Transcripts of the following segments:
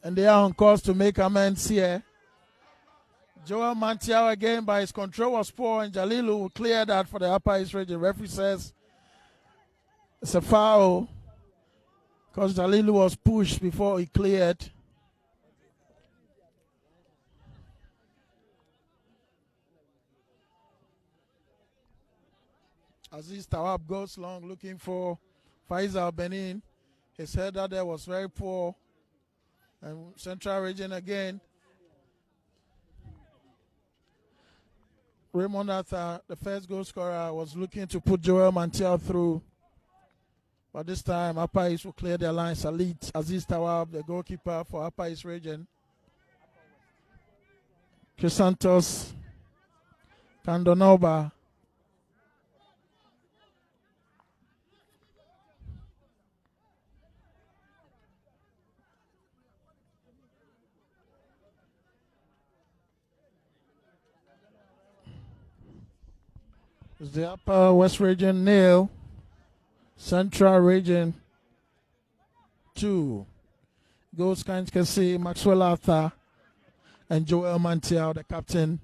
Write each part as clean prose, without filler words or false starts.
And they are on course to make amends here. Joel Mantiao again, by his control was poor, and Jalilu will clear that for the Upper East Region. Referee says it's a foul because Jalilu was pushed before he cleared. Aziz Tawab goes long looking for Faisal Benin. His header there was very poor. And Central Region again. Raymond Arthur, the first goal scorer, was looking to put Joel Mantiao through. But this time, Upper East will clear their line. Salit Aziz Tawab, the goalkeeper for Upper East Region. Crisantos Kandonoba. It's the Upper West Region 0, Central Region 2. Goals can see Maxwell Arthur and Joel Mantiao, the captain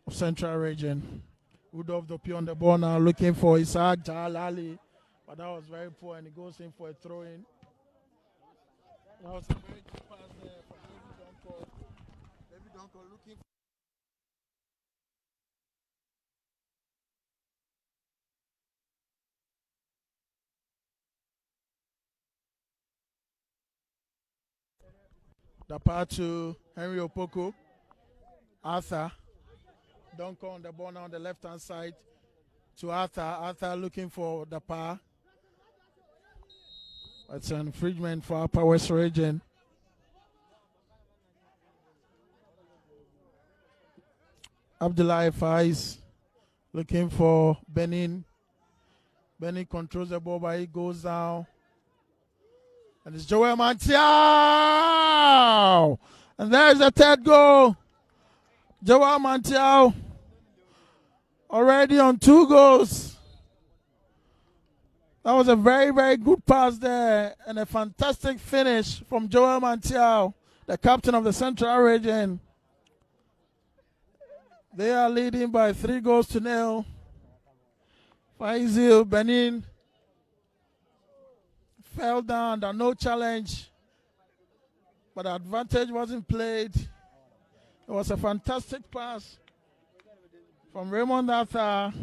of Central Region. Rudolph Dopi on the ball now, looking for Isaac Jalali, but that was very poor, and he goes in for a throw-in. That was a very good pass there for David Donko. David Donko looking for the part to Henry Opoko. Arthur. Donko on the ball now on the left-hand side to Arthur. Arthur looking for the par. It's an infringement for Upper West Region. Abdullahi Faiz looking for Benin. Benin controls the ball, but he goes down. And it's Joel Mantiao. And there's the third goal. Joel Mantiao already on 2 goals. That was a very, very good pass there and a fantastic finish from Joel Mantiao, the captain of the Central Region. They are leading by 3-0. Faizil Benin fell down under no challenge, but the advantage wasn't played. It was a fantastic pass from Raymond Arthur,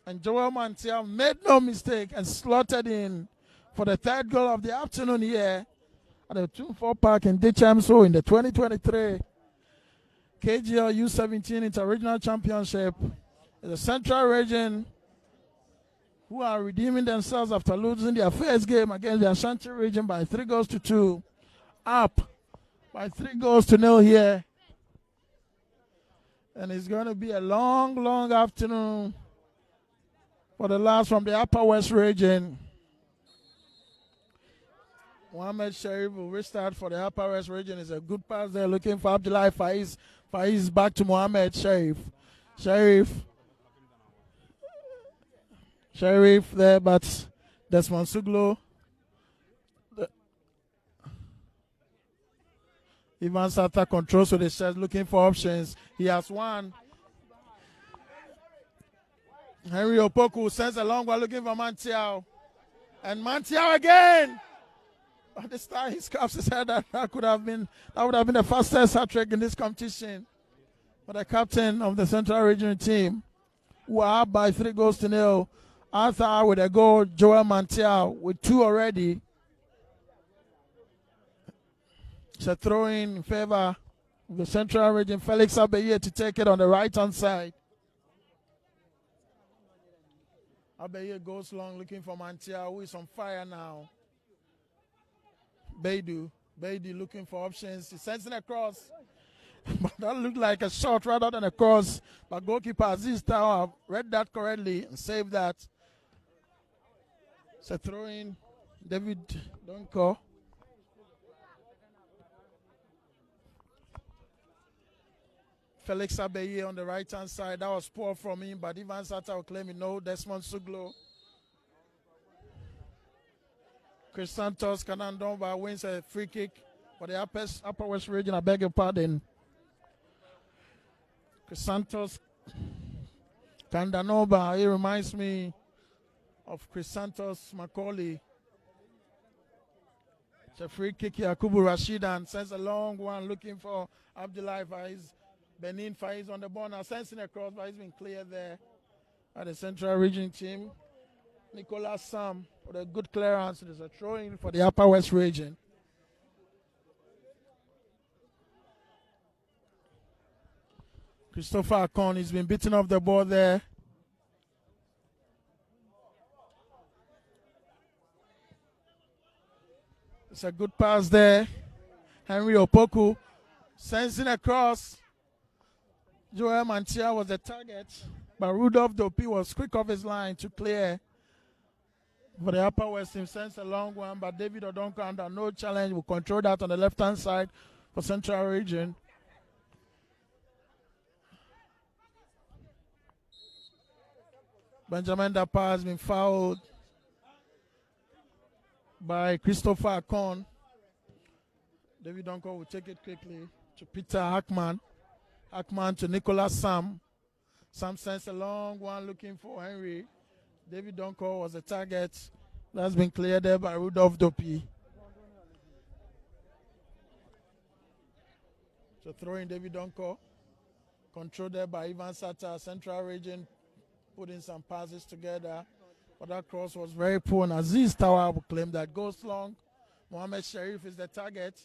and Joel Mantiao made no mistake and slotted in for the 3rd goal of the afternoon here at the 2-4 Park in Dichamso in the 2023 KGL U17 Interregional Championship. The Central Region, who are redeeming themselves after losing their first game against the Ashanti Region by 3-2, up by 3-0 here. And it's going to be a long, long afternoon for the lads from the Upper West Region. Mohamed Sharif will restart for the Upper West Region. It's a good pass there, looking for Abdullahi Faiz. Faiz back to Mohamed Sharif. Sharif there, but Desmond Suglo. Ivan Sata controls with his chest, looking for options. He has one. Henry Opoku sends a long one, looking for Mantiao. And Mantiao again. But this time he scraps his head. That would have been the fastest hat trick in this competition for the captain of the Central Region team, who are up by 3-0. Arthur with a goal, Joel Mantiao with 2 already. It's a throw-in favor of the Central Region. Felix Abeye to take it on the right-hand side. Abeye goes long looking for Mantiao, who is on fire now. Baidu looking for options. He sends it across. But that looked like a shot rather than a cross. But goalkeeper Aziz Tower read that correctly and saved that. It's a throw-in. David Donko. Felix Abeye on the right-hand side. That was poor from him, but Ivan Sata will claim it. No, Desmond Suglo. Chris Santos Kanandomba wins a free kick For the Upper West region, I beg your pardon. Santos Kandanova, he reminds me of Chris Santos Macaulay. It's a free kick here. Kubu Rashidan sends a long one looking for Abdullahi Faiz. Benin Faiz on the ball now, sensing across, but he's been cleared there by the Central Region team. Nicolas Sam with a good clearance. There's a throw in for the Upper West region. Christopher Akon has been beaten off the ball there. It's a good pass there. Henry Opoku sensing across. Joel Mantia was the target, but Rudolph Dopi was quick off his line to clear. For the Upper West team, sends a long one, but David Odonko under no challenge will control that on the left-hand side for Central Region. Benjamin Dapa has been fouled by Christopher Akon. David Donko will take it quickly to Peter Hackman. Hackman to Nicolas Sam. Sam sends a long one looking for Henry. David Donko was the target. That's been cleared there by Rudolph Dopi. So throwing David Donko. Controlled there by Ivan Sata. Central Region putting some passes together. But that cross was very poor. And Aziz Tower will claim that goes long. Mohamed Sharif is the target.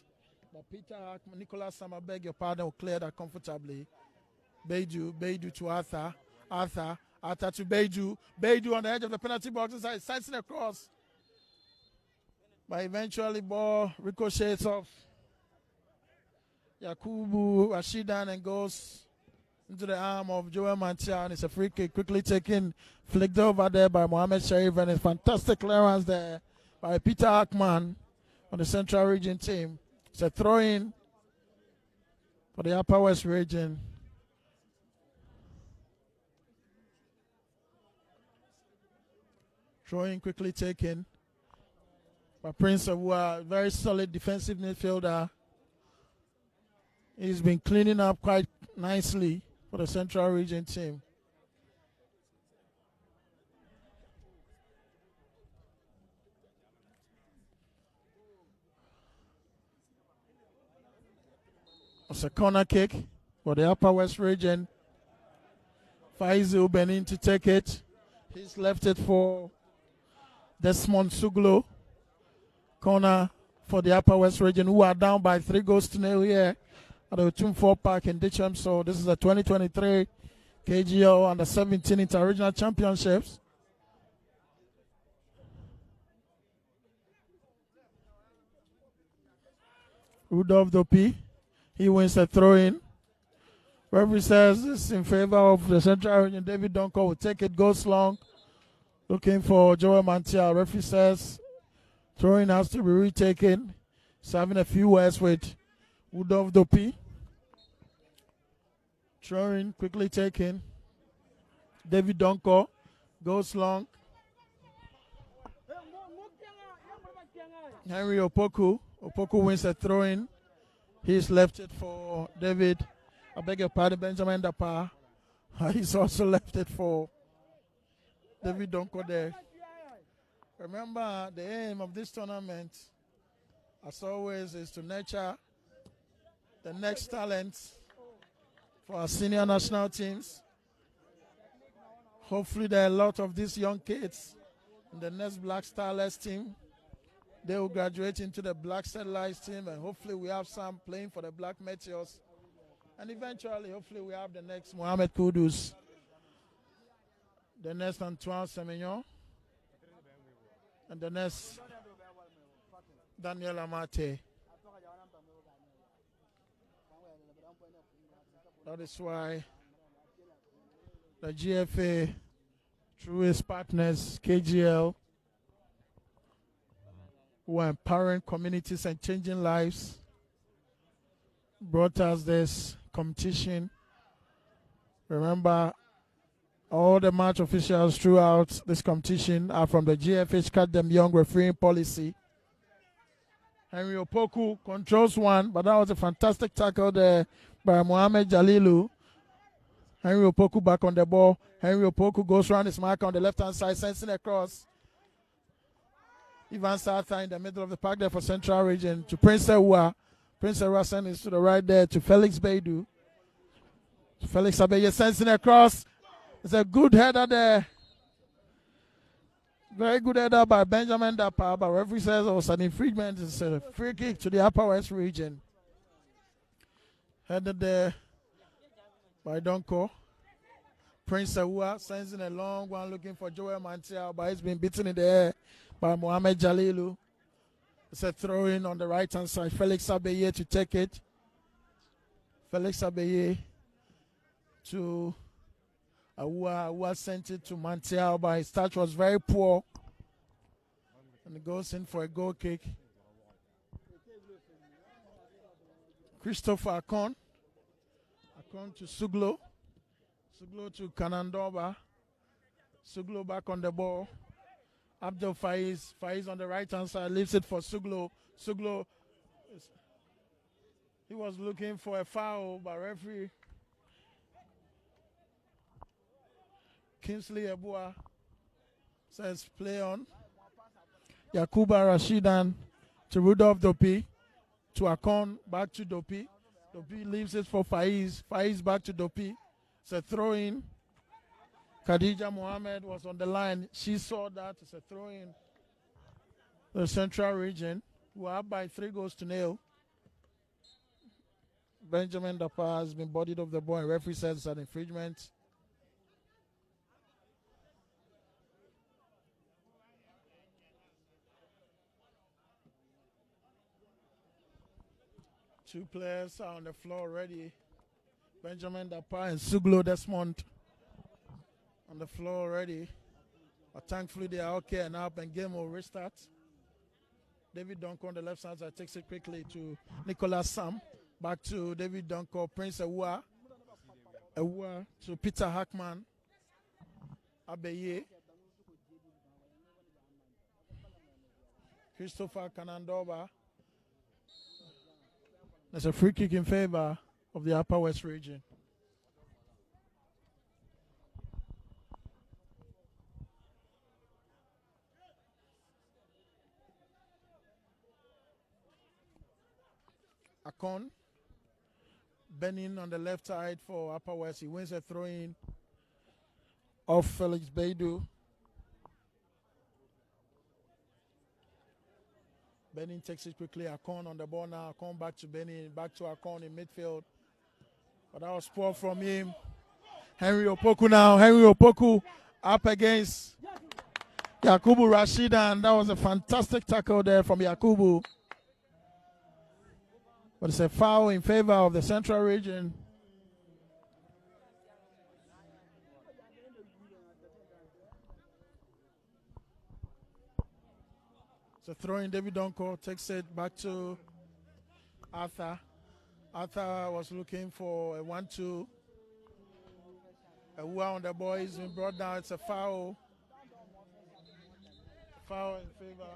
But Peter Hackman, Nicolas Sam, I beg your pardon, will clear that comfortably. Beidou to Arthur. Arthur to Beidou. Beidou on the edge of the penalty box inside, sensing across. But eventually ball ricochets off Yakubu Rashidan and goes into the arm of Joel Mantia, and it's a free kick quickly taken, flicked over there by Mohamed Sharif, and a fantastic clearance there by Peter Hackman on the Central Region team. It's a throw-in for the Upper West region. Throw-in quickly taken by Prince Awua, very solid defensive midfielder. He's been cleaning up quite nicely for the Central Region team. It's a corner kick for the Upper West region. Faisal Benin to take it. He's left it for Desmond Suglo. Corner for the Upper West region, who are down by 3-0 here at the Otumfor Park in Ditcham. So this is the 2023 KGL Under-17 Inter-Regional Championships. Rudolph Dopi, he wins a throw-in. Referee says it's in favor of the Central Region. David Donko will take it, goes long, looking for Joel Mantia. Referee says throwing has to be retaken. He's having a few words with Rudolph Dopi. Throwing quickly taken. David Donko goes long. Henry Opoku. Opoku wins a throw-in. He's left it for David. I beg your pardon, Benjamin Dapa. He's also left it for David Donko there. Remember, the aim of this tournament, as always, is to nurture the next talents for our senior national teams. Hopefully there are a lot of these young kids in the next Black Starlets team. They will graduate into the Black Satellites team, and hopefully we have some playing for the Black Meteors. And eventually, hopefully we have the next Mohamed Kudus, the next Antoine Semignon, and the next Daniel Amate. That is why the GFA, through its partners, KGL, who are empowering communities and changing lives, brought us this competition. Remember, all the match officials throughout this competition are from the GFH Cut Them Young refereeing policy. Henry Opoku controls one, but that was a fantastic tackle there by Mohamed Jalilu. Henry Opoku back on the ball. Henry Opoku goes around his mark on the left-hand side, sensing across. Ivan Sartha in the middle of the park there for Central Region to Prince Ewa. Prince Ewa sends to the right there to Felix Baidu. Felix Abeye sensing across. It's a good header there. Very good header by Benjamin Dapa, but referee says it was an infringement. It's a free kick to the Upper West Region. Headed there by Donko. Prince Ewa sends in a long one looking for Joel Mantiao, but he's been beaten in the air by Mohamed Jalilu. It's a throw-in on the right-hand side. Felix Abeye to take it. Felix Abeye to Awa sent it to Mantiao, but his touch was very poor. And it goes in for a goal kick. Christopher Akon. Akon to Suglo. Suglo to Kanandoba. Suglo back on the ball. Abdel Faiz. Faiz on the right-hand side leaves it for Suglo. Suglo, he was looking for a foul, but referee Kingsley Ebua says play on. Yakuba Rashidan to Rudolph Dopi. To Akon, back to Dopi. Dopi leaves it for Faiz. Faiz back to Dopi. It's a throw-in. Khadija Mohammed was on the line. She saw that. It's a throw-in. The Central Region, who are up by 3-0. Benjamin Dapa has been bodied off the ball, and referee says it's an infringement. Two players are on the floor already. Benjamin Dapa and Suglo Desmond on the floor already. But thankfully they are okay and up, and game will restart. David Donko on the left side side takes it quickly to Nicholas Sam. Back to David Donko, Prince Ewa. Ewa to Peter Hackman. Abeye. Christopher Kanandoba. There's a free kick in favor of the Upper West Region. Akon. Benin on the left side for Upper West. He wins a throw-in off Felix Baidu. Benin takes it quickly. Akon on the ball now. Akon back to Benin. Back to Akon in midfield. But that was poor from him. Henry Opoku now. Henry Opoku up against Yakubu Rashidan. That was a fantastic tackle there from Yakubu. But it's a foul in favor of the Central Region. So throwing David Donko takes it back to Arthur. Arthur was looking for a 1-2. A Ewa on the ball is been brought down. It's a foul. Foul in favor.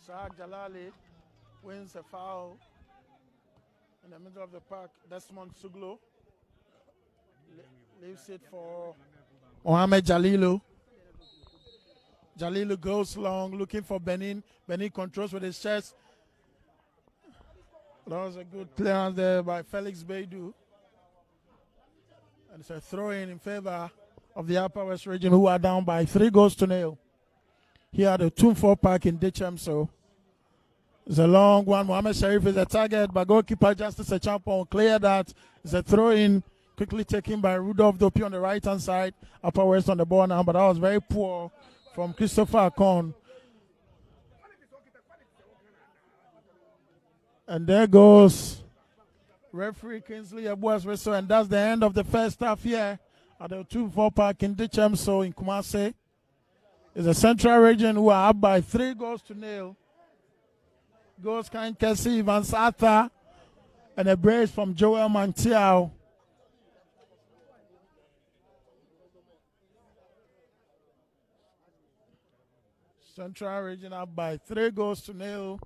Isaac Jalali wins a foul in the middle of the park. Desmond Suglo leaves it for Mohamed Jalilu. Jalilu goes long, looking for Benin. Benin controls with his chest. That was a good clearance there by Felix Baidu. And it's a throw-in in favor of the Upper West Region, who are down by 3-0 here at the Toon4 Park in Ditcham. So it's a long one. Mohammed Sharif is a target, but goalkeeper Justice Echampon clear that. It's a throw-in, quickly taken by Rudolph Dopi on the right-hand side. Upper West on the ball now, but that was very poor from Christopher Akon. And there goes referee Kingsley Ebua's whistle, and that's the end of the first half here at the 2-4 Park in Dichemso in Kumasi. It's the Central Region who are up by 3-0. Goals kind Kessie Evans Arthur and a brace from Joel Mantiao. Central Region up by 3-0.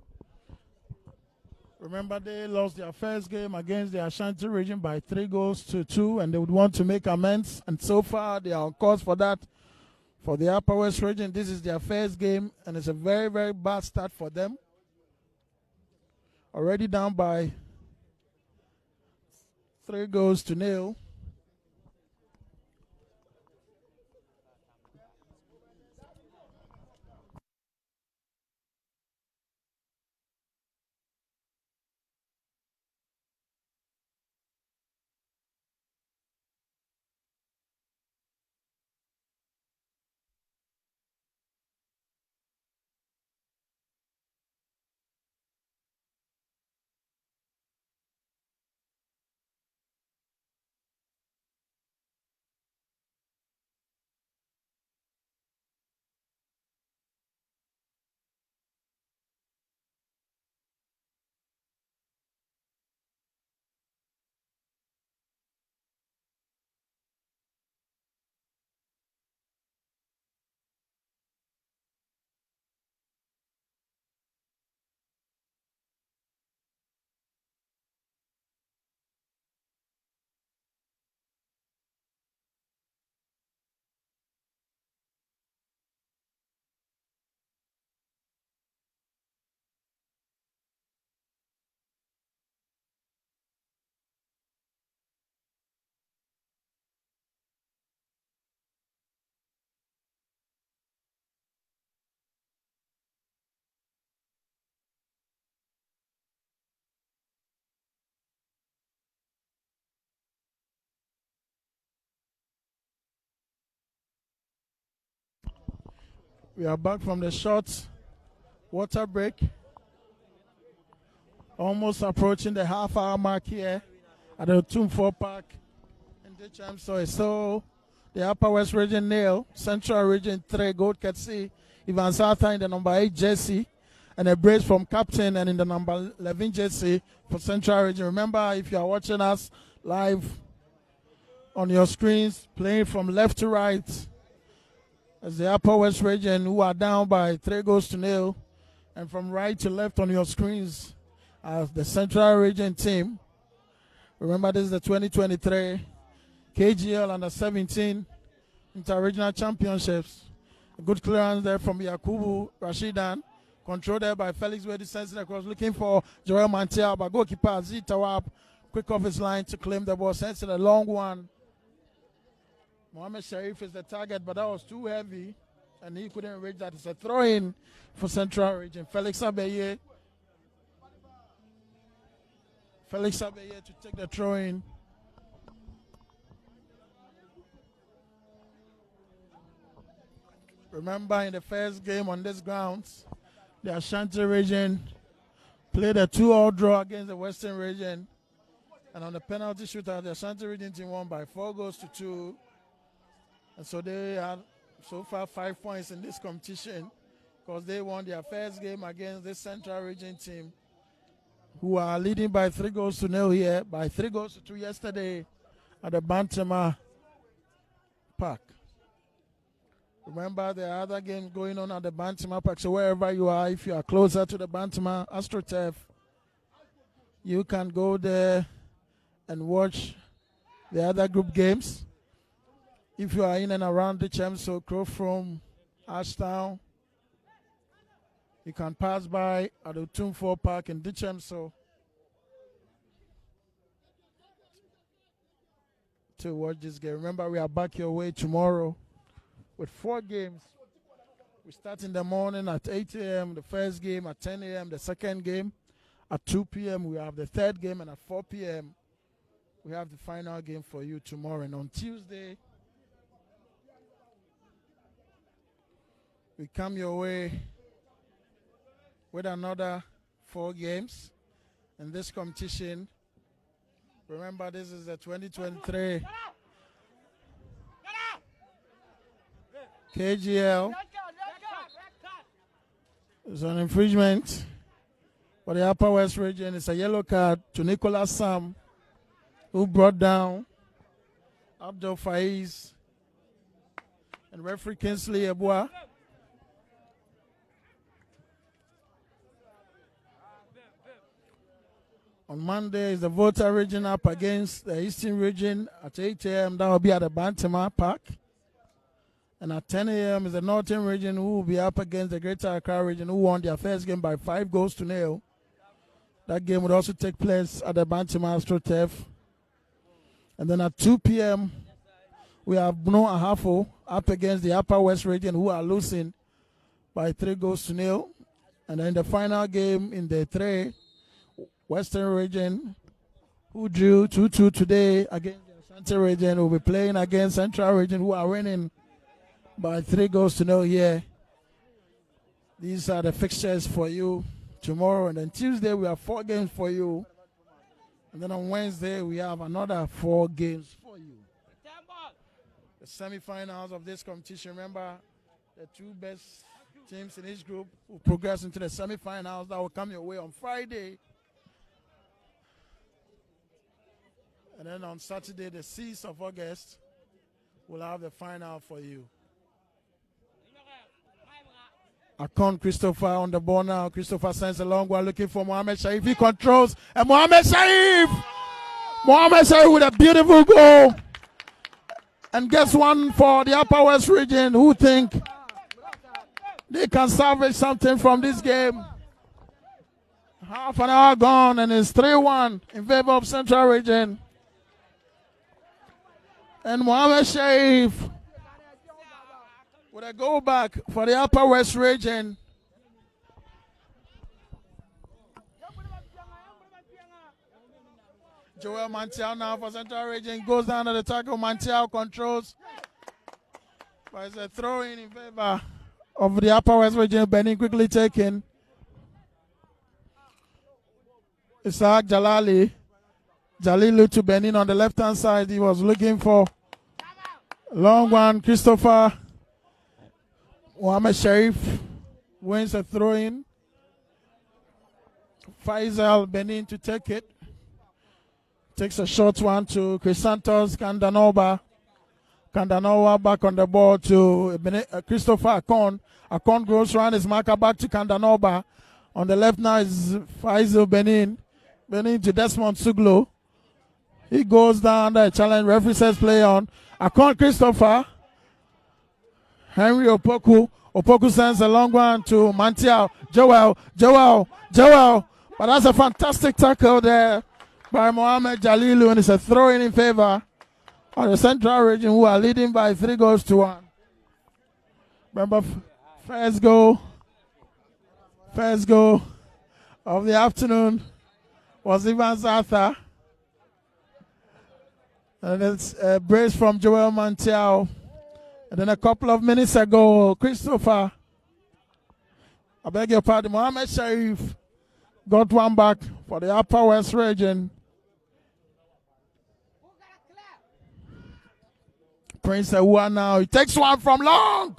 Remember, they lost their first game against the Ashanti Region by 3-2, and they would want to make amends. And so far, they are on course for that. For the Upper West Region, this is their first game, and it's a very, very bad start for them. Already down by 3-0. We are back from the short water break. Almost approaching the half-hour mark here at the 2-4 Park in Dichemso. So the Upper West Region nil, Central Region 3, gold courtesy Ivan Sartha in the number 8 jersey, and a brace from captain and in the number 11 jersey for Central Region. Remember, if you are watching us live on your screens, playing from left to right, as the Upper West Region who are down by 3-0, and from right to left on your screens as the Central Region team. Remember, this is the 2023 KGL Under-17 Inter-Regional Championships. A good clearance there from Yakubu Rashidan, controlled there by Felix Wedi, sensing across, looking for Joel Mantiao, but goalkeeper Aziz Tawab, quick off his line to claim the ball, sends it a long one. Mohamed Sharif is the target, but that was too heavy, and he couldn't reach that. It's a throw-in for Central Region. Felix Abeye to take the throw-in. Remember, in the first game on this grounds, the Ashanti Region played a 2-2 draw against the Western Region, and on the penalty shootout, the Ashanti Region team won by 4-2. And so they had so far 5 points in this competition because they won their first game against this Central Region team who are leading by 3-0 here, by 3-2 yesterday at the Bantama Park. Remember, there are other games going on at the Bantama Park, so wherever you are, if you are closer to the Bantama AstroTurf, you can go there and watch the other group games. If you are in and around Dichemso, Crowfrom, Ashtown, you can pass by at the 2-4 Park in Dichemso to watch this game. Remember, we are back your way tomorrow with 4 games. We start in the morning at 8 a.m., the first game, at 10 a.m., the second game. At 2 p.m., we have the third game, and at 4 p.m., we have the final game for you tomorrow. And on Tuesday, we come your way with another 4 games in this competition. Remember, this is the 2023 KGL. It's an infringement for the Upper West region. It's a yellow card to Nicholas Sam, who brought down Abdul Faiz and referee Kinsley Ebua. On Monday is the Volta region up against the Eastern region at 8 a.m. That will be at the Bantama Park. And at 10 a.m. is the Northern region, who will be up against the Greater Accra region, who won their first game by 5-0. That game would also take place at the Bantama AstroTurf. And then at 2 p.m., we have Bruno Ahafo up against the Upper West region, who are losing by 3-0. And then the final game in the 3 Western region, who drew 2-2 today against the Ashanti region, will be playing against Central region, who are winning by 3-0 here. These are the fixtures for you tomorrow. And then Tuesday, we have 4 games for you. And then on Wednesday, we have another 4 games for you. The semifinals of this competition, remember, the 2 best teams in each group will progress into the semifinals. That will come your way on Friday. And then on Saturday, the 6th of August, we'll have the final for you. Akon Christopher on the ball now. Christopher sends a long one looking for Mohamed Sharif. He controls. And Mohamed Sharif! Mohamed Sharif with a beautiful goal. And gets one for the Upper West region, who think they can salvage something from this game. Half an hour gone, and it's 3-1 in favor of Central region. And Mohamed Sharif with a goal back for the Upper West region. Joel Mantial now for Central region. Goes down to the tackle. Mantial controls. But it's a throw in favor of the Upper West region. Benin quickly taken. Isaac Jalali. Jalilu to Benin on the left-hand side. He was looking for long one. Christopher Mohamed Sharif wins a throw-in. Faisal Benin to take it. Takes a short one to Chrysantos Kandanova. Kandanova back on the ball to Christopher Akon. Akon goes around his marker back to Kandanova. On the left now is Faisal Benin. Benin to Desmond Suglo. He goes down the challenge. Referee says play on. Akon Christopher. Henry Opoku. Opoku sends a long one to Mantial. Joel. But that's a fantastic tackle there by Mohamed Jalilu, and it's a throw-in in favor of the Central region, who are leading by 3-1. Remember, first goal of the afternoon was Ivan Zatha. And it's a brace from Joel Mantial. And then a couple of minutes ago, Christopher, I beg your pardon, Mohamed Sharif got one back for the Upper West region. Prince Awua now, he takes one from long.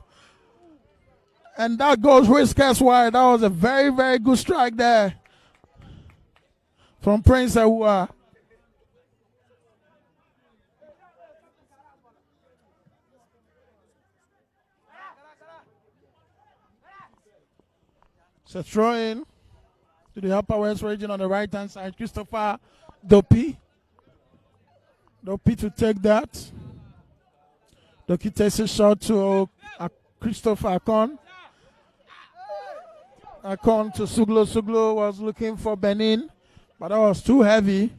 And that goes whiskers wide. That was a very, very good strike there from Prince Awua. It's a throw in to the Upper West region on the right-hand side. Christopher Dopi. Dopi to take that. Dopi takes a shot to Christopher Akon. Akon to Suglo. Suglo was looking for Benin, but that was too heavy.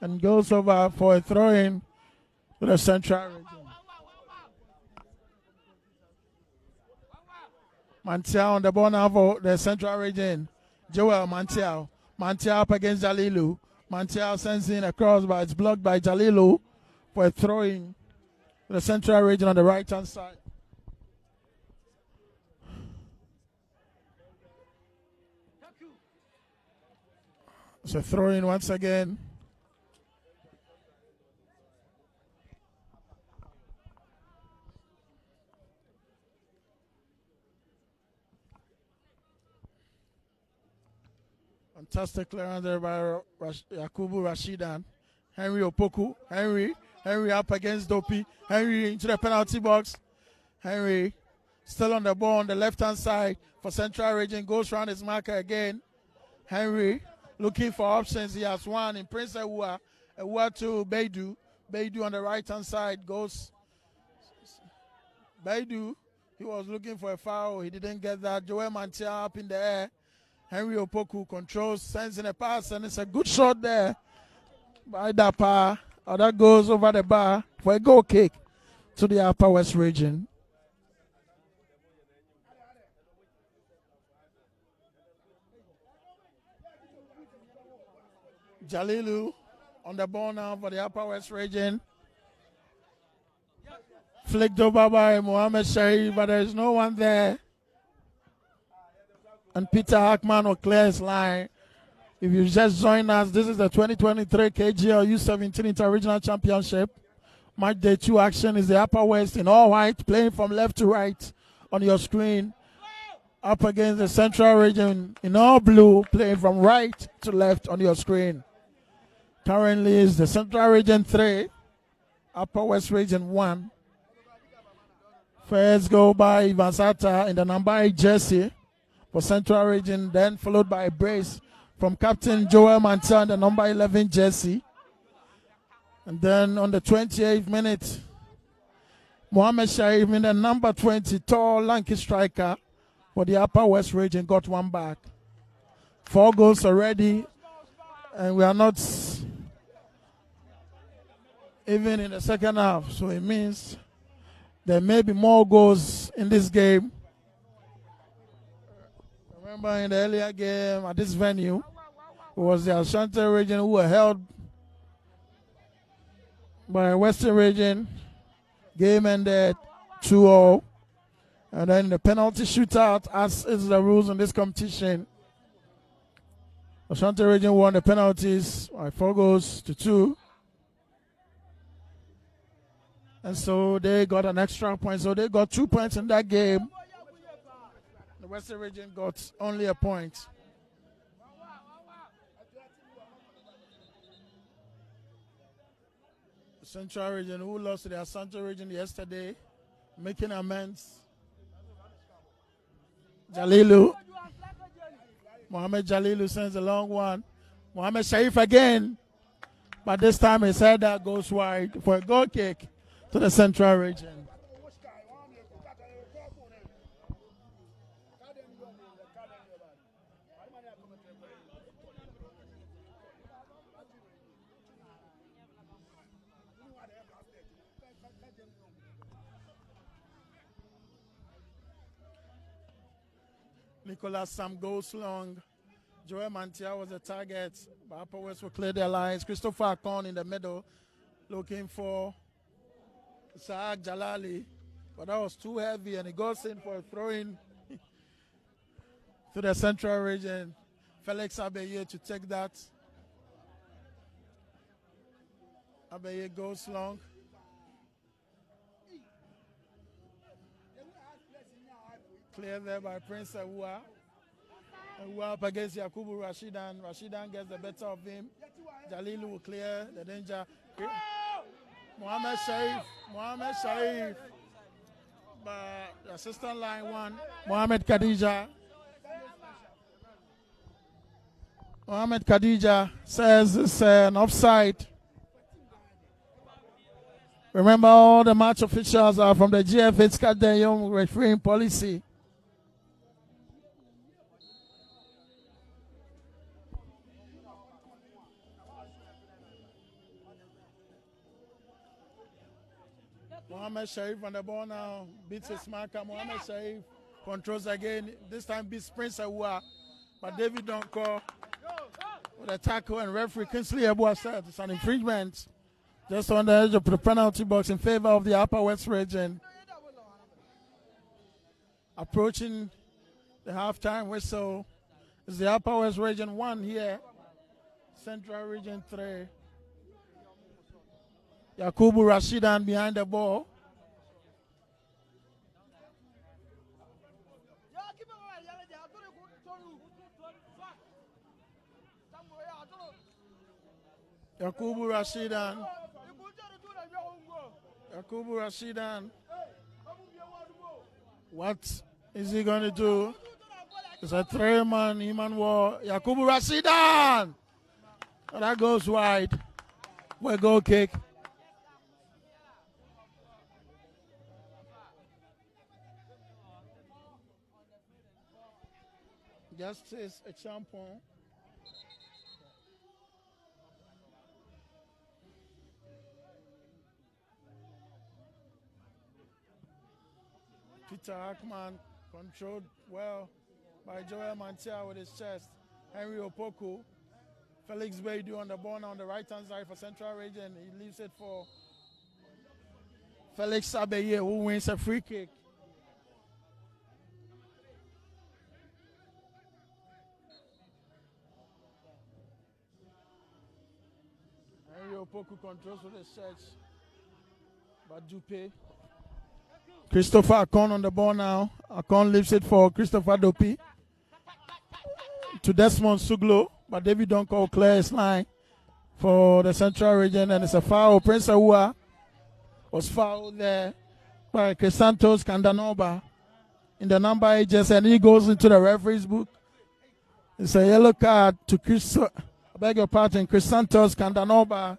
And goes over for a throw-in to the Central region. Mantial on the ball now for the Central region. Joel Mantial. Mantial up against Jalilu. Mantial sends in a cross, but it's blocked by Jalilu for a throw-in to the Central region on the right-hand side. It's a throw-in once again. Fantastic clearance there by Yakubu Rashidan. Henry Opoku. Henry up against Dopey. Henry into the penalty box. Henry still on the ball on the left-hand side for Central Region. Goes around his marker again. Henry looking for options. He has one in Prince Ewua. Ewua to Beidu. Beidu on the right-hand side goes. Beidu, he was looking for a foul. He didn't get that. Joel Mantia up in the air. Henry Opoku controls, sends in a pass, and it's a good shot there by Dapa. That goes over the bar for a goal kick to the Upper West Region. Jalilu on the ball now for the Upper West Region. Flicked over by Mohammed Sharif, but there is no one there. And Peter Hackman will clear his line. If you just join us, this is the 2023 KGL U17 Inter-Regional Championship. Match day 2 action is the Upper West in all white, playing from left to right on your screen. Up against the Central Region in all blue, playing from right to left on your screen. Currently is the Central Region 3, Upper West Region 1. First goal by Ivan Sata in the number 8 jersey for Central Region, then followed by a brace from Captain Joel Mantan, the number 11 jersey. And then on the 28th minute, Mohammed Sharif in the number 20, tall, lanky striker for the Upper West Region, got one back. 4 goals already, and we are not even in the second half, so it means there may be more goals in this game. Remember in the earlier game at this venue, it was the Ashanti Region who were held by Western Region. Game ended 2-0. And then the penalty shootout, as is the rules in this competition, Ashanti Region won the penalties by 4 goals to 2. And so they got an extra point. So they got 2 points in that game. The Western Region got only a point. The Central Region, who lost to the Ashanti Region yesterday, making amends. Jalilu. Mohammed Jalilu sends a long one. Mohammed Sharif again. But this time his header goes wide for a goal kick to the Central Region. Nicholas Sam goes long. Joel Mantia was the target, but Upper West will clear their lines. Christopher Akon in the middle, looking for Saak Jalali, but that was too heavy, and he goes in for a throw-in to the Central Region. Felix Abeye to take that. Abeye goes long. Clear there by Prince Ewua. Ewua up against Yakubu Rashidan. Rashidan gets the better of him. Jalilu will clear the danger. Mohammed Sharif. But the assistant line one. Mohammed Khadija says it's an offside. Remember, all the match officials are from the GFH Kadeyum refereeing policy. Mohammed Sharif on the ball now, beats his marker. Mohammed Sharif controls again. This time beats Prince Ewua, but David don't call with a tackle, and referee Kingsley Ewua said it's an infringement just on the edge of the penalty box in favor of the Upper West Region. Approaching the halftime whistle is the Upper West Region 1 here, Central Region 3. Yakubu Rashidan behind the ball. Yakubu Rashidan. Yakubu Rashidan. What is he going to do? It's a 3-man human war. Yakubu Rashidan. Oh, that goes wide. Well, goal kick. Justice a champion. Peter Hackman controlled well by Joel Mantia with his chest. Henry Opoku. Felix Baidu on the ball now on the right-hand side for Central Region. He leaves it for Felix Abeye, who wins a free kick. Henry Opoku controls with his chest. But Dupe. Christopher Akon on the ball now. Akon leaves it for Christopher Dopi. To Desmond Suglo. But David Donko clears his line for the Central Region. And it's a foul. Prince Ahua was fouled there by Crisantos Kandanoba in the number 8 jersey. And he goes into the referee's book. It's a yellow card to Crisantos Kandanoba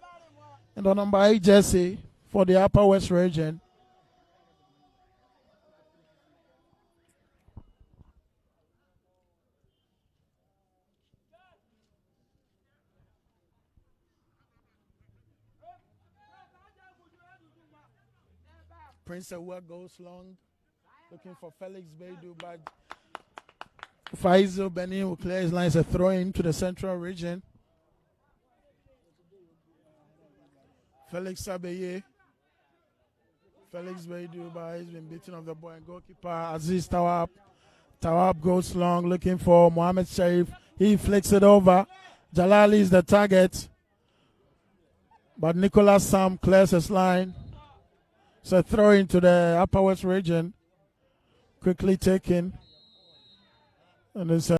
in the number 8 jersey for the Upper West Region. Prince Ahua goes long, looking for Felix Baidu, but Faisal Benin will clear his lines. A throw in to the Central Region. Felix Abeye. Felix Baidu, but he's been beaten off the ball. And goalkeeper Aziz Tawab. Tawab goes long, looking for Mohamed Sharif. He flicks it over. Jalali is the target, but Nicholas Sam clears his line. So throw into the Upper West Region. Quickly taken. And it's